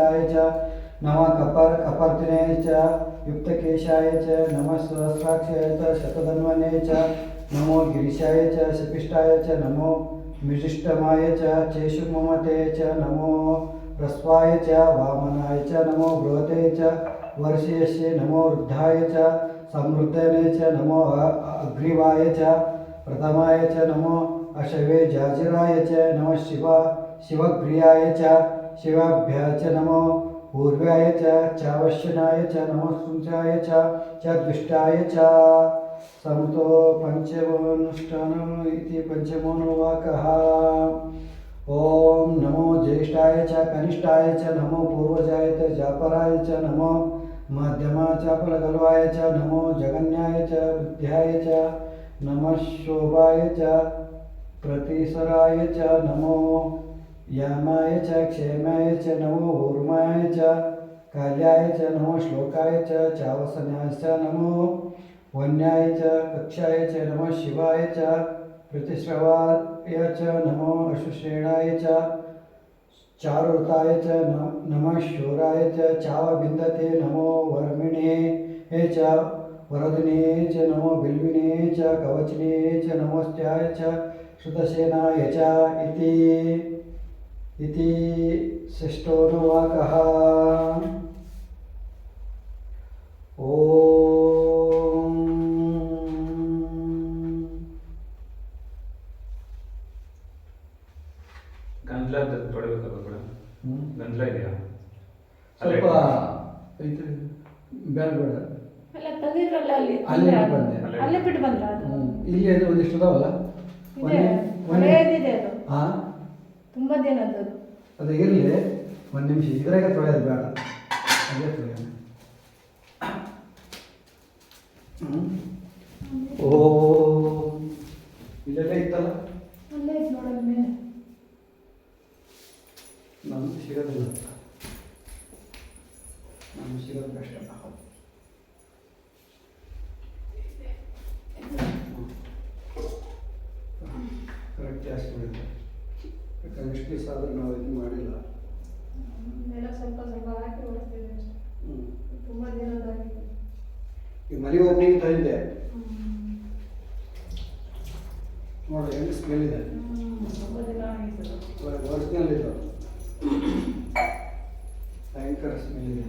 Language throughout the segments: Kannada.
कपिलाय च नमः कपर्दिने च युक्तकेशाय च नमः सहस्राक्षाय च शतधन्वने च नमो गिरिशाय च शपिष्टाय च नमो मिजिष्टमाय च चेशुममते च नमो प्रस्वाय च वामनाय च नमो बृहते च वर्षयस्य नमो वृद्धाय च समृद्धने च नमो अग्रीवाय च प्रथमाय च नमो अशवे जाजिराय च नमः शिवप्रियाय च शिवाभ्याय च नमो पूर्वाय च चावश्यनाय च नमः सुंचाय च द्विष्टाय च समतो पंचमोनुष्ठानम् इति पंचमोनुवाकः। ओम नमो ज्येष्ठाय च कनिष्ठाय च नमो पूर्वजाय च जापराय च नमो मध्यमा च फलगल्वाय च नमो जगन्याय च बुद्ध्याय च नमः शोभाय च प्रतिसराय च नमो यामाय च क्षेमाय च नमो ऊर्माय च काल्याय च नमो श्लोकाय च चावसनाय च नमो वन्याय च कक्षाय च नमः शिवाय च प्रतिश्रवाय च नमो अशुश्रेणाय च चारुताय च नमः शूराय च चावबिन्दते नमो वर्मिणे च वरदिने च नमो बिल्विने च कवचिने च नमोस्त्याय च श्रुतसेनाय च इति षष्ठोनुवाकः। ओम ಗಂಟ್ಲ ತೊಡಬೇಕಲ್ಲ ಕೂಡ ಗಂಟ್ಲ ಇದೆಯಾ ಸ್ವಲ್ಪ ಇದು ಬೇಡ ಬೇಡ ಅಲ್ಲ ತಂದಿದ್ರಲ್ಲ ಅಲ್ಲಿ ಅಲ್ಲೇ ಬಂದೆ ಅಲ್ಲೇ ಬಿಟ್ಟು ಬಂದ್ರ ಅದು ಇಲ್ಲಿ ಅದು ಒಂದಿಷ್ಟು ಅದಾವಲ್ಲ ಹಳೆಯದಿದೆ ಅದು ಹಾಂ ತುಂಬಾ ದಿನದ್ದು ಅದು ಇರಲಿ ಒಂದು ನಿಮಿಷ ಇದ್ರಾಗ ತೊಳೆಯೋದು ಬೇಡ ಅಲ್ಲೇ ತೊಳೆಯೋಣ. ಓ ಇಲ್ಲೆಲ್ಲ ಇತ್ತಲ್ಲ ಅಲ್ಲೇ ಐತೆ ನೋಡೋದು ಮೇಲೆ ನಮ್ಗೆ ಸಿಗೋದಿಲ್ಲ ನಮ್ಗೆ ಸಿಗೋದು ಕಷ್ಟ. ಕರೆಕ್ಟ್ ಜಾಸ್ತಿ ಮಾಡಿದ್ರೆ ಯಾಕಂದ್ರೆ ಇಷ್ಟು ದಿವಸ ಆದರೂ ನಾವು ಇದು ಮಾಡಿಲ್ಲ. ಎಲ್ಲ ಸ್ವಲ್ಪ ಸ್ವಲ್ಪ ಹಾಕಿ ಹೊಡ್ತೇವೆ ಅಷ್ಟೇ. ತುಂಬಾ ದಿನದಾಗಿದೆ ಈ ಮನೆ ಓಪನಿಂಗ್ ತಂದಿದ್ದೆ ನೋಡಿ ಹೆಂಗೆ ಸ್ಮೆಲ್ ಇದೆ. ತುಂಬಾ ದಿನ ಆಗಿತ್ತು ಒರಿಜಿನಲ್ ಭಯಂಕರ ಸ್ಮೆಲ್ ಇದೆ.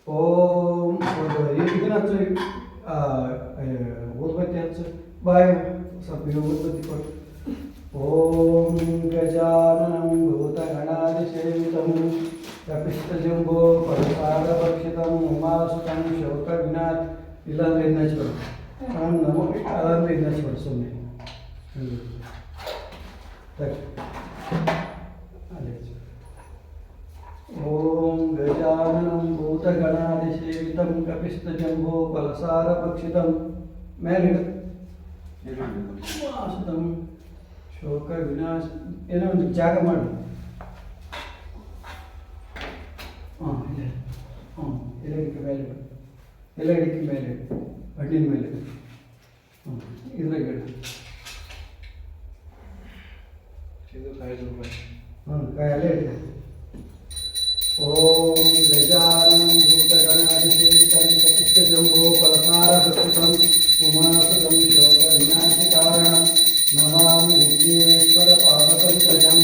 ಓಂ ಇದನ್ನ ಹಚ್ಚು ಊದ್ಬತ್ತಿ ಹಚ್ಚು ಬಾಯ್ ಸ್ವಲ್ಪ ಊದ್ಬತ್ತಿ ಕೊಟ್ಟು. ಓಂ ಗಜಾನನಂ ಭೂತಗಣಾಧಿಸೇವಿತಂ ಕಪಿಷ್ಟಜಂಬೋ ಪರಸಾರಭಕ್ಷಿತಂ ಉಮಾಸುತಂ ಶೋಕವಿನಾಥ್. ಇಲ್ಲಾಂದ್ರೆ ಇದನ್ನ ಹಚ್ಬೇಡ ನಮೋ ಅದಂದ್ರೆ ಇದನ್ನ ಹಚ್ಬೇಡ ಸುಮ್ಮನೆ ಅದೇ. ಓಂ ಗಜಾನನಂ ಭೂತಗಣಾಧಿಸೇವಿತಂ ಕಪಿಸ್ತಜಂಬೋ ಫಲಸಾರಭಕ್ಷಿತಂ ಮೇಲೆ ಉಮಾಸುತಂ ಶೋಕ ವಿನಾಶ ಏನೋ ಒಂದು ಜಾಗ ಮಾಡಿ. ಹಾಂ ಇದೆ. ಹಾಂ ಎಲೆಡಿಕೆ ಮೇಲೆ ಎಲೆಡಿಕೆ ಮೇಲೆ ಹಣ್ಣಿನ ಮೇಲೆ ಇದ್ರಾಗ ಇದು 5 ರೂಪಾಯಿ. ಕಾಯಿ ಅಲ್ಲೇ ಇದೆ. ಓಂ ಗಜಾನನಂ ಭೂತಗಣಾಧಿಸೇವಿತಂ ಕಪಿಸ್ತಜಂಬೋ ಫಲಸಾರಭಕ್ಷಿತಂ ಉಮಾಸುತಂ ಶೋಕ ವಿನಾಶಕಾರಣಂ ನಮಾಮಿ ವಿಘ್ನೇಶ್ವರ ಪಾದಪಂಕಜಂ.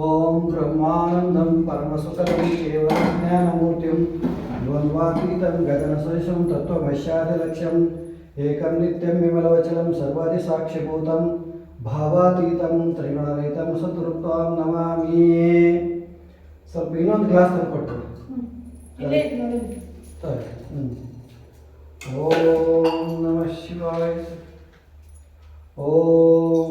ಓಂ ಬ್ರಹ್ಮಾನಂದಂ ಪರಮಸುಖದಂ ಕೇವಲ ಜ್ಞಾನಮೂರ್ತಿಂ ದ್ವಂದ್ವಾತೀತಂ ಗಗನಸದೃಶಂ ತತ್ವಮಸ್ಯಾದಿಲಕ್ಷ್ಯಂ ಏಕಂ ನಿತ್ಯಂ ವಿಮಲವಚಲಂ ಸರ್ವಾದಿಸಾಕ್ಷಿಭೂತಂ ಭಾವಾತೀತಂ ತ್ರಿಗುಣರಹಿತಂ ಸದ್ರೂಪಂ ನಮಾಮಿ. ಸ್ವಲ್ಪ ಇನ್ನೊಂದು ಗ್ಲಾಸ್ ತಂದು ಕೊಟ್ಟು. ಇಲ್ಲೇ ನೋಡಿ ಓಂ ನಮಃ ಶಿವಾಯ. ಓಂ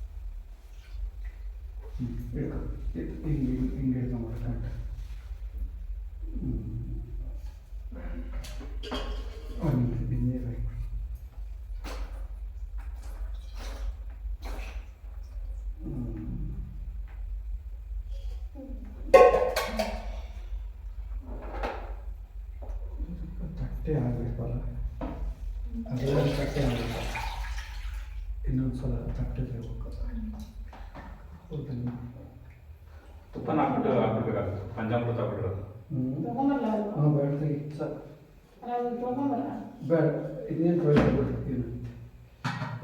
ಹಿಡ್ಕೊ ಹಿಂಗೆ ಹಿಂಗೆ ಹಿಡ್ಕೊಂಬ ಕಂಟ ನೀರು ಹಾಕಿ ತಟ್ಟೆ ಆಗಬೇಕಲ್ಲ ಅದೆಲ್ಲ ತಟ್ಟೆ ಆಗಬೇಕು ಇನ್ನೊಂದು ಸಲ ತಟ್ಟೆ ತಗೋಬೇಕು ತುಪ್ಪನ ಹಾಕ್ಬಿಡ್ಬೇಕಾಗುತ್ತೆ ಪಂಚಾಮೃತ ಹಾಕ್ಬಿಟ್ಟಿರೋದು. ತಗೊಂಬರಲ್ಲ ಅದು ಹಾಂ ಬೇಡ ತೆಗಿ ಸರ್ ಅದು ತಗೊಂಬರಲ್ಲ. ಬೇಡ ಇನ್ನೇನು ಪ್ರಯೋಜನ ಬಿಡು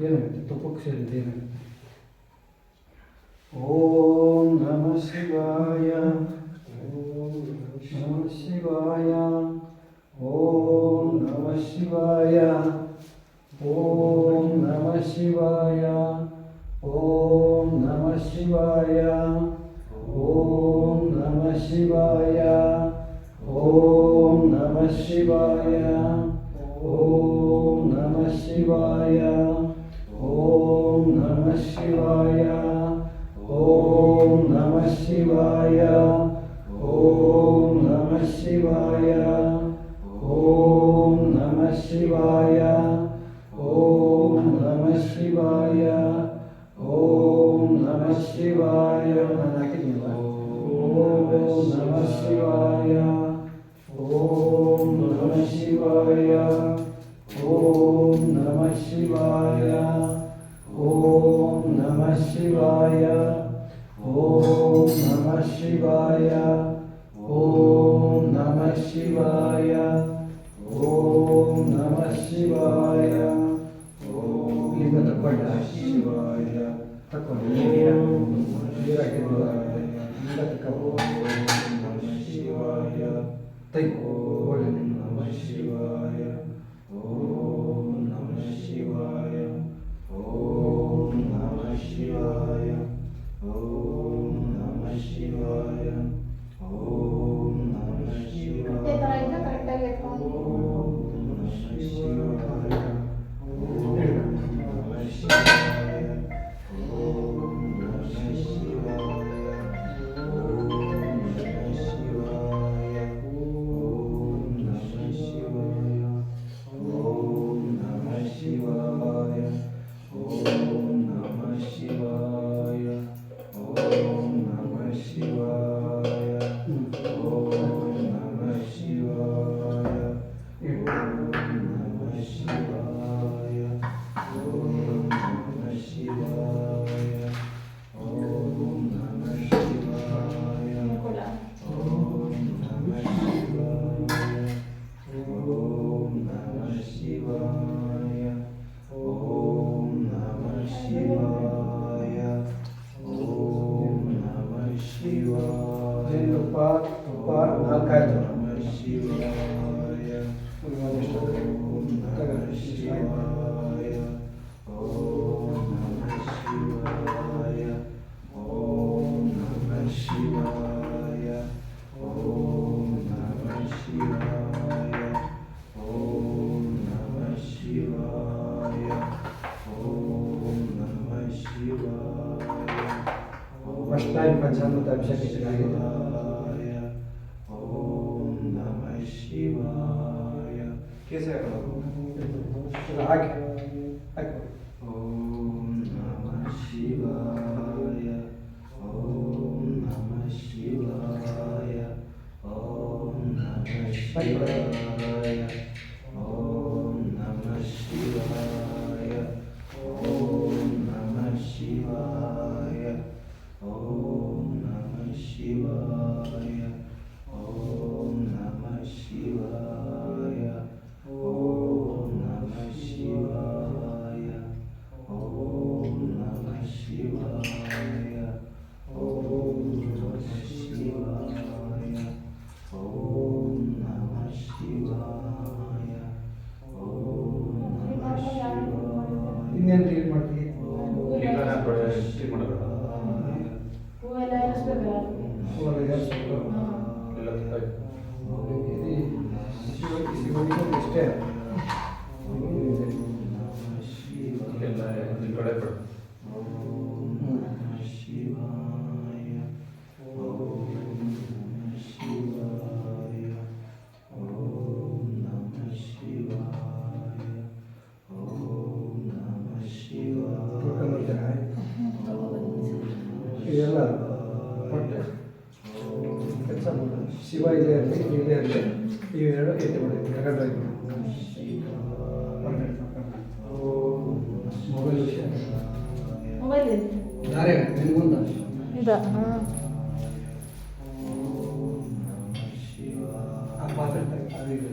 ಏನಾಗುತ್ತೆ ತುಪ್ಪಕ್ಕೆ ಸೇರಿದ್ದು ಏನಾಗುತ್ತೆ. ಓಂ ನಮಃ ಶಿವಾಯ ಓಂ ನಮಃ ಶಿವಾಯ ಓಂ ನಮಃ ಶಿವಾಯ ಓಂ ನಮಃ ಶಿವಾಯ ಓಂ ನಮಃ ಶಿವಾಯ ಓಂ ನಮಃ ಶಿವಾಯ ಓಂ ನಮಃ ಶಿವಾಯ ಓಂ ನಮಃ ಶಿವಾಯ ಓಂ ನಮಃ ಶಿವಾಯ ಓಂ ನಮಃ ಶಿವಾಯ ಓಂ ನಮಃ ಶಿವಾಯ ಓಂ ನಮಃ ಶಿವಾಯ ಓಂ ನಮಃ ಶಿವಾಯ ಓಂ ನಮಃ ಶಿವಾಯ ನಾನು ಹಾಕಿದ್ದೀನಲ್ಲ ಓಂ ನಮಃ ಶಿವಾಯ ಓಂ ನಮಃ ಶಿವಾಯ ಓಂ ನಮಃ ಶಿವಾಯ ಓಂ ನಮಃ ಶಿವಾಯ ಓಂ ನಮಃ ಶಿವಾಯ ಓಂ ನಮಃ ಶಿವಾಯ ಓಂ ನಮಃ ಶಿವಾಯ ಈಗ ತಗೊಂಡ ಶಿವಾಯ ತಗೊಂಡು ನೀರು ಹಾಕಿದ್ರು ಈಗ ತಗೊಂಡು ನಮಃ ಶಿವಾಯ ತೆಗೋ ಒಳ್ಳೆ ನಮಃ ಶಿವಾಯ ಓಂ ನಮಃ ಶಿವಾಯ ಓಂ ನಮಃ ಶಿವಾಯ ಓಂ ನಮಃ ಶಿವಾಯ ಓಂ ನಮಃ ಶಿವಾಯ ಹೊಟ್ಟೆ ಥರ ಇದ್ರೆ ಕರೆಕ್ಟಾಗಿ ಎತ್ಕೊಂಡು ಓಂ ನಮಃ ಶಿವಾಯ ಓಂ ನಮಃ ಶಿವಾಯ ಓಂ ನಮಃ ಶಿವಾಯ ಓಂ ನಮಃ ಶಿವಾಯ ಓಂ ನಮಃ ಶಿವಾಯ ಓಂ ನಮಃ ಶಿವಾಯ ಓಂ ನಮಃ ಶಿವಾಯ ಓಂ ನಮಃ ಶಿವಾಯ ಓಂ ನಮಃ ಶಿವಾಯ ಓಂ ನಮಃ ಶಿವಾಯ ಓಂ ನಮಃ ಶಿವಾಯ ಓಂ ನಮಃ ಶಿವಾಯ ಅನುಕೂಲ. ಓಂ ನಮಃ ಶಿವಾಯ ಓಂ ನಮಃ ಶಿವಾಯ ಓಂ ನಮಃ ಶಿವಾಯ ಓಂ ನಮಃ ಶಿವಾಯ ತುಪ್ಪ ನಾಲ್ಕಾಯ್ತು ನಮಃ ಶಿವಾಯ ಓಂ ನಮಃ ಶಿವಾಯ ಓಂ ನಮಃ ಶಿವಾಯ ಓಂ ನಮಃ ಶಿವಾಯ ಓಂ ನಮಃ ಶಿವಾಯ ಓಂ ನಮಃ ಶಿವಾಯ ಓಂ ನಮಃ ಶಿವಾಯ ಫಸ್ಟ್ ಟೈಮ್ ಪಂಚಾಮೃತ ಅಭಿಷೇಕ ಚೆನ್ನಾಗಿದೆ ಓಂ ನಮಃ ಶಿವಾಯ ಕೇಸರಿ ಹಾಕೋದು. ಹಾಕಿ ಹಾಕಿ ಓಂ ನಮಃ ಶಿವಾಯ ಓಂ ನಮಃ ಶಿವಾಯ ಓಂ ನಮಃ ಶಿವಾಯ ಓಂ ನಮಃ ಶಿವಾಯ ಓಂ ನಮಃ ಶಿವಾಯ ಓಂ ನಮಃ ಶಿವಾಯ ಓಂ ನಮಃ ಶಿವಾಯ ಓಂ ನಮಃ ಶಿವಾಯ ಓಂ ನಮಃ ಶಿವಾಯ ಓಂ ನಮಃ ಶಿವಾಯ ಓಂ ನಮಃ ಶಿವಾಯ ಓಂ ನಮಃ ಶಿವಾಯ ಇನ್ನೇನು ಕ್ಲೀನ್ ಮಾಡ್ತೀವಿ ಲಿಂಗನ ಕ್ಲೀನ್ ಮಾಡೋದು ಹೂವೆಲ್ಲ ಏರಿಸ್ಬೇಕಲ್ಲ ಎಲ್ಲ ಆಯ್ತು. ಶಿವನಿಗೆ ಇಷ್ಟೇ ಎಲ್ಲ ನಿನ್ನ ಕಡೆ ಬಿಡು. ಓಂ ನಮಃ ಶಿವಾಯ ಇದೆಲ್ಲ ಹೊಟ್ಟೆ ಕೆಲಸ ಮಾಡೋದು. ಶಿವ ಇಲ್ಲೇ ಇರಲಿ, ಇಲ್ಲೇ ಇರಲಿ. ಇವೆರಡು ಎತ್ತಿ ಬಿಡಿ, ಎರಡು ಐದು ಮೊಬೈಲ್ ವಿಷಯ ಮೊಬೈಲ್ ದಾರೆ ನಿನ್ನ ಮುಂದೆ ಇದ ಹಾಂ ಆ ಪಾತ್ರೆ ಅದು ಇದೆ.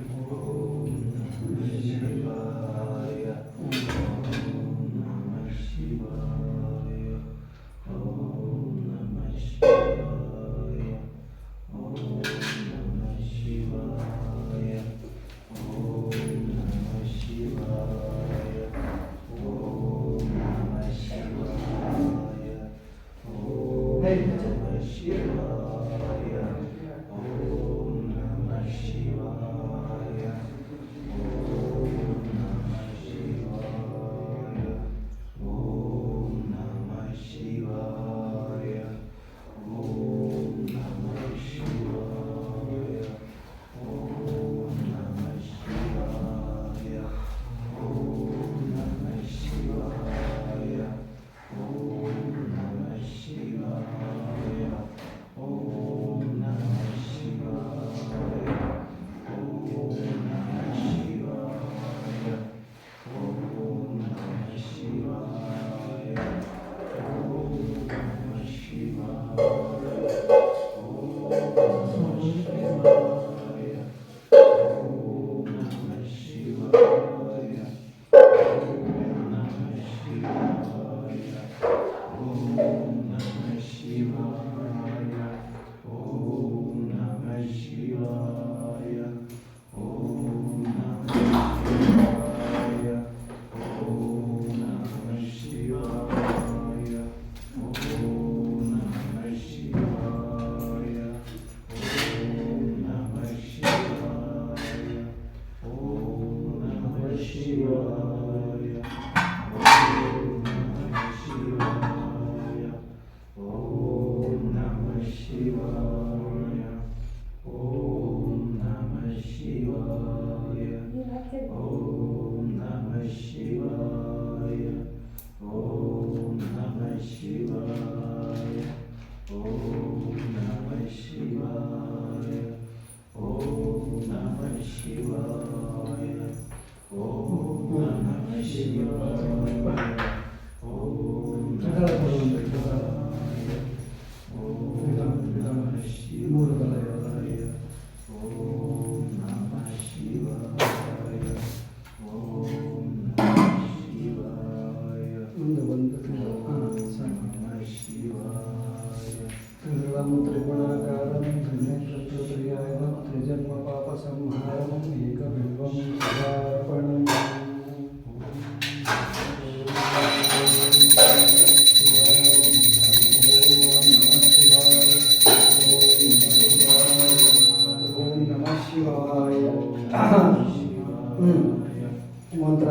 ಮಂತ್ರ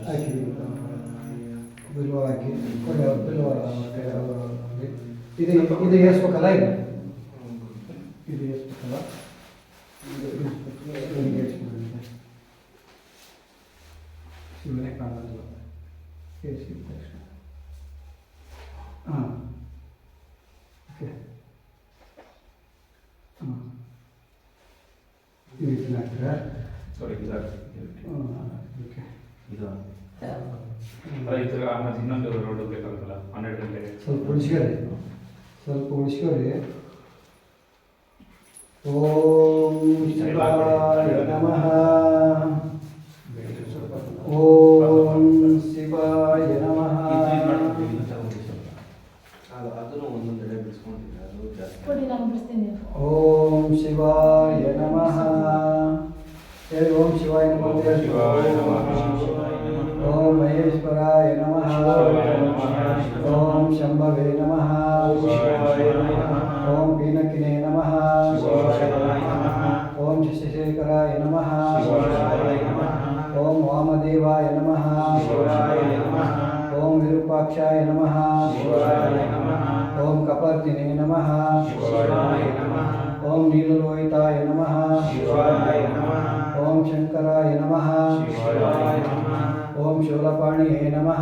ಹಾಕಿ ಬಿಲ್ವ ಹಾಕಿ ಬಿಲ್ವ ಇದು ಇದು ಏರ್ಸ್ಬೇಕಲ್ಲ ಇದು ಏರ್ಸ್ಬೇಕಲ್ಲ ಶಿವನೇ ಕಾಣಲ್ಲ ಏರ್ಸಿದ ತಕ್ಷಣ ಹಾಂ ಓಕೆ ಹಾಂ ಈ ರೀತಿ ಹಾಕ್ತೀರಾ ಸಾರಿ ಓಕೆ ಇದು ಆಮೇಲೆ ಇನ್ನೊಂದು ರೋಡ್ ಬೇಕಾಗುತ್ತಲ್ಲ 12 ಗಂಟೆಗೆ ಸ್ವಲ್ಪ ಉಳಿಸ್ಕೊರಿ ಓಂ ಶಿವಾಯ ನಮಃ ಓಂ ಶಿವಾಯ ನಮಃ ಅದನ್ನು ಒಂದೊಂದು ಎಡೆ ಬಿಡಿಸ್ಕೊಂಡಿದ್ದೆ ಅದು ಜಾಸ್ತಿ ಕೊಡಿ ನಾನು ಬಿಡಿಸ್ತೀನಿ ಓಂ ಶಿವಾಯ ನಮಃ ಹೇಳಿ ಓಂ ಶಿವಾಯ ನಮಃ ಹೇಳಿ. ಶಿವಾಯ ನಮಃ. ಓಂ ಮಹೇಶ್ವರಾಯ ನಮಃ ಓಂ ಶಂಭವೇ ನಮಃ ಓಂ ಪೀನಕಿನೇ ನಮಃ ಓಂ ಶಶಿಶೇಖರಾಯ ನಮಃ ಓಂ ವಾಮದೇವಾಯ ನಮಃ ಓಂ ವಿರೂಪಾಕ್ಷಾಯ ನಮಃ ಓಂ ಕಪರ್ದಿನೇ ನಮಃ ಓಂ ನೀಲಲೋಹಿತಾಯ ನಮಃ ಓಂ ಶಂಕರಾಯ ನಮಃ ಓಂ ಶೂಲಪಾಣಿಯೇ ನಮಃ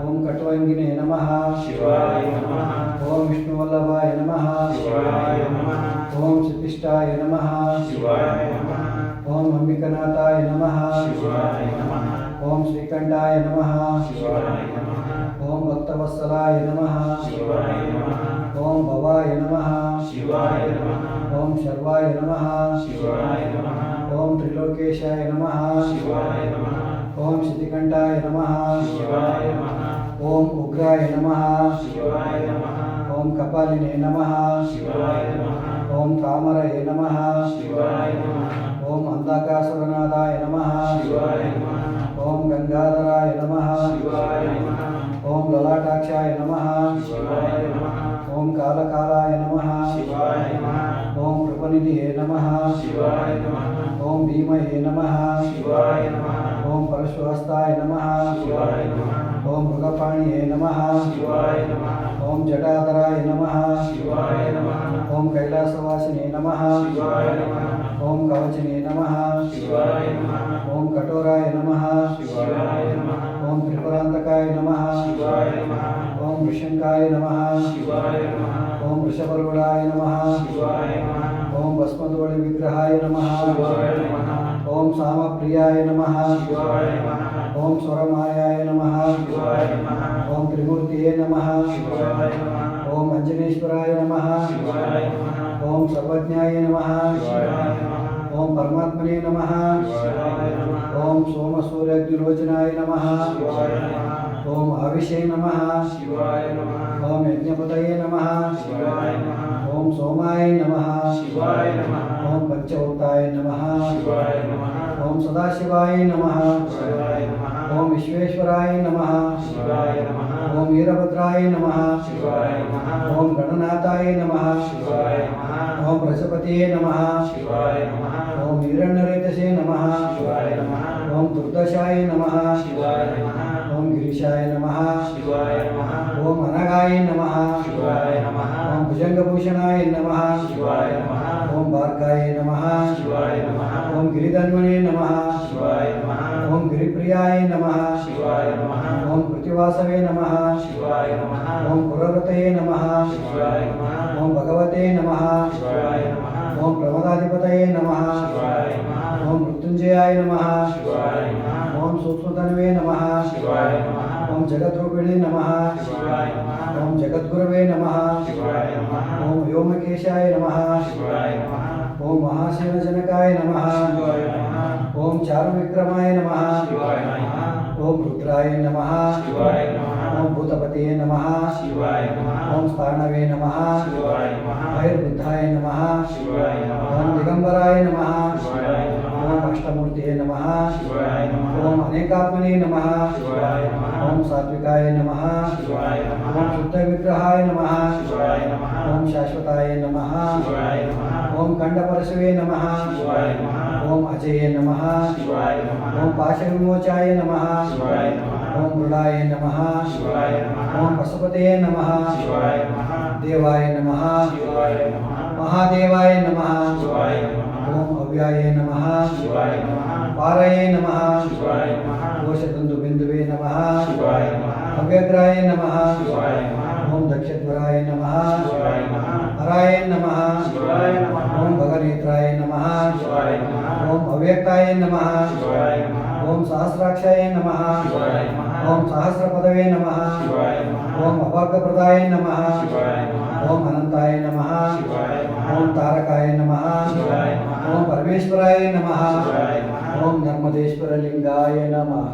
ಓಂ ಕಟ್ವಂಗಿನೇ ನಮಃ नमः शिवाय नमः ओम विष्णुवल्लभाय नमः शिवाय नमः ओम श्रीकृष्णाय नमः शिवाय नमः ओम अंबिकनाथाय नमः शिवाय नमः ओम श्रीकंठाय नमः शिवाय नमः ओम भक्तवत्सलाय नमः शिवाय नमः ओम भवाय नमः शिवाय नमः ओम शर्वाय नमः शिवाय नमः ओम त्रिलोकेशाय नमः शिवाय नमः ओम शितिकंठाय नमः शिवाय नमः ओम उग्राय नमः शिवाय नमः ओम कपालिने नमः शिवाय नमः ओम तामरये नमः शिवाय नमः ओम अंधकासुरनाथाय नमः शिवाय नमः ओम गंगाधराय नमः शिवाय नमः ओम ललाटाक्षाय नमः शिवाय नमः ओम कालकालाय नमः शिवाय नमः ओम कृपनिधिये नमः शिवाय नमः ओम भीमये नमः शिवाय नमः ओम परशुहस्ताय नमः शिवाय नमः ओम मृगपाणिये नमः शिवाय नमः ओम जटाधराय नमः शिवाय नमः ओम कैलासवासिने नमः शिवाय नमः ओम कवचिने नमः शिवाय नमः ओम कठोराय नमः शिवाय नमः ओम त्रिपुरांतकाय नमः शिवाय नमः ओम वृषंकाय नमः शिवाय नमः ओम वृषभरूढाय नमः शिवाय नमः ओम भस्मधूलि विग्रहाय नमः शिवाय नमः ओम सामप्रियाय नमः शिवाय नमः ओम स्वरमायाय नमः शिवाय नमः ओम त्रिमूर्तिये नमः शिवाय नमः ओम अंजनेश्वराय नमः शिवाय नमः ओम सर्वज्ञाय नमः शिवाय नमः ओम परमात्मने नमः शिवाय नमः ओम सोमसूर्याग्निलोचनाय नमः शिवाय नमः ओम आविषे नमः शिवाय नमः ओम यज्ञपतये नमः शिवाय नमः ओम सोमाय नमः शिवाय नमः ओम पंचभूताय नमः शिवाय नमः ओम सदाशिवाय नमः शिवाय नमः ओम विश्वेश्वराय नमः शिवाय नमः ओम वीरभद्राय नमः शिवाय नमः ओम गणनाथाय नमः शिवाय नमः ओम प्रजपतये नमः शिवाय नमः ओम हिरण्यरेतसे नमः शिवाय नमः ओम दुर्दशाय नमः शिवाय नमः ओम गिरीशाय नमः शिवाय नमः ओम अनगाय नमः शिवाय नमः ओम भुजंगभूषणाय नमः शिवाय नमः ओम भार्गाय नमः शिवाय नमः ओम गिरिधन्वने नमः शिवाय नमः ओम गिरिप्रियाय नमः शिवाय नमः ओम कृतिवासवे नमः शिवाय नमः ओम पुररतये नमः शिवाय नमः ओम भगवते नमः शिवाय नमः ओम प्रमदाधिपतये नमः शिवाय नमः ओम मृत्युंजयाय नमः शिवाय नमः ओम सूक्ष्मतनवे नमः शिवाय नमः ओम जगद्रूपिणे नमः शिवाय नमः ओम जगद्गुरवे नमः शिवाय नमः ओम व्योमकेशाय नमः शिवाय नमः ओम महासेनजनकाय नमः शिवाय नमः ओम चारुविक्रमाय नमः शिवाय नमः ओम रुद्राय नमः शिवाय नमः ओम भूतपतये नमः शिवाय नमः ओम स्थाणवे नमः शिवाय नमः आयुर्बुद्धाय नमः शिवाय नमः ओम दिगंबराय नमः शिवाय नमः ओम अष्टमूर्तये नमः शिवाय नमः ओम अनेकात्मने नमः शिवाय नमः ओम सात्विकाय नमः शिवाय नमः ओम शुद्धविग्रहाय नमः शिवाय नमः ओम शाश्वताय नमः शिवाय नमः ओम खंडपरशवे नमः शिवाय नमः ओम अजये नमः शिवाय नमः ओम पाशविमोचाय नमः शिवाय नमः ओम मृडाय नमः शिवाय नमः ओम पशुपतये नमः शिवाय नमः देवाय नमः शिवाय नमः महादेवाय नमः शिवाय नमः ओम अव्याय नमः शिवाय नमः पारये नमः शिवाय नमः कोशतन्तुबिन्दुवे नमः शिवाय नमः अव्यग्राय नमः शिवाय नमः ओम दक्षध्वराय नमः शिवाय नमः हराय नमः शिवाय नमः ओम भगनेत्राय नमः शिवाय नमः ओम अव्यक्ताय नमः शिवाय नमः ओम सहस्राक्षाय नमः शिवाय नमः ओम सहस्रपदवे नमः शिवाय नमः ओम अभाग्यप्रदाय नमः शिवाय नमः ओम अनंताय नमः शिवाय नमः ओम तारकाय नमः शिवाय नमः ओम परमेश्वराय नमः शिवाय नमः ओम नर्मदेश्वरलिंगाय नमः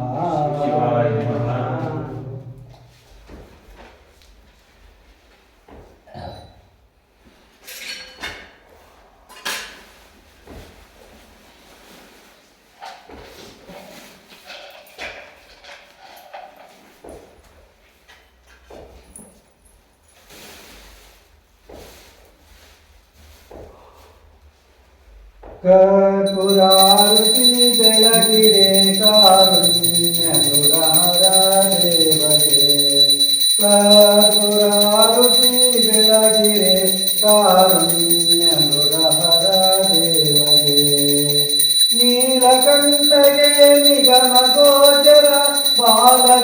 शिवाय नमः कर्पूरारुति ಬೆಳಗಿರೆ ಕಾರುಣ್ಯ ಮುರಾರ ದೇವಗೆ कर्पूरारुति ಬೆಳಗಿರೆ ಕಾರುಣ್ಯ ಮುರಾರ ದೇವಗೆ ನೀಲಕಂಠಗೆ ನಿಗಮ ಗೋಚರ ಬಾಲಚಂದ್ರಾಭರಣರೇ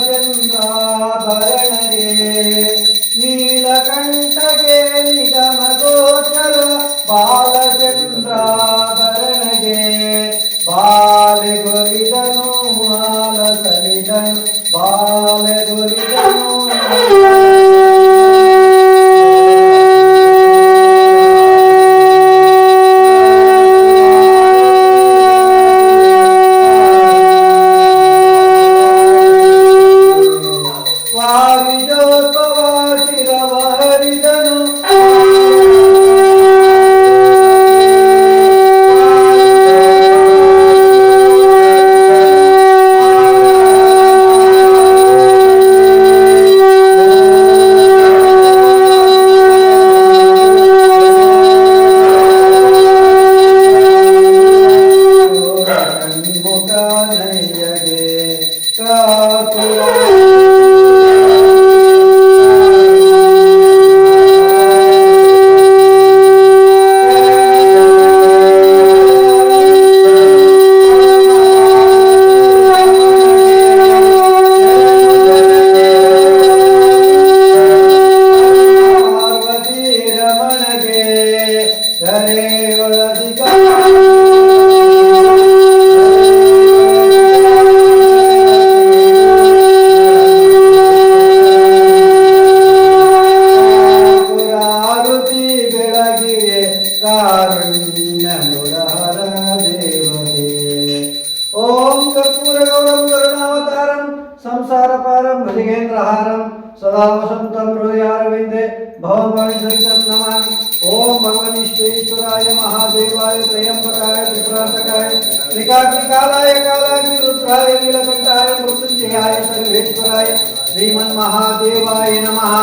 कल्हारं सदा वसन्तं हृदयारविन्दे भवभयसहितं नमामि। ओम भगवनीश्वराय महादेवाय त्र्यंबकाय त्रिपुरांतकाय त्रिकाग्निकालाय कालाग्निरुद्राय नीलकंठाय मृत्युंजयाय सर्वेश्वराय श्रीमन्महादेवाय नमः।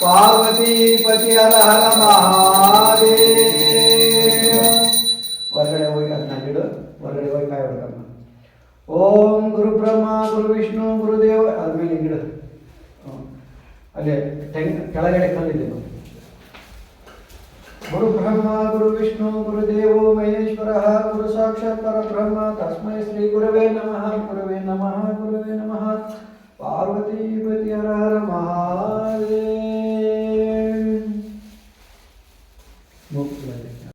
पार्वतीपति हर हर महादेव। ಹೊರಗಡೆ ಹೋಗಿ ಅದನ್ನ ಇಡು, ಹೊರಗಡೆ ಹೋಗಿ ಕಾಯಿ ಹೊಡ್ಕಮ್ಮ. ಓಂ ಗುರು ಬ್ರಹ್ಮ ಗುರು ವಿಷ್ಣು ಗುರುದೇವ ಆದ್ಮೇಲೆ ಗಿಡ ಅಲ್ಲೇ ಕೆಳಗಡೆ ಕಲ್ಲಿದೆ ನೋಡಿ. ಗುರು ಬ್ರಹ್ಮ ಗುರು ವಿಷ್ಣು ಗುರುದೇವೋ ಮಹೇಶ್ವರ ಗುರು ಸಾಕ್ಷಾತ್ ಪರಬ್ರಹ್ಮ ತಸ್ಮೈ ಶ್ರೀ ಗುರವೇ ನಮಃ ಗುರವೇ ನಮಃ ಗುರವೇ ನಮಃ. ಪಾರ್ವತೀಪತಿ ಹರ ಹರ ಮಹಾ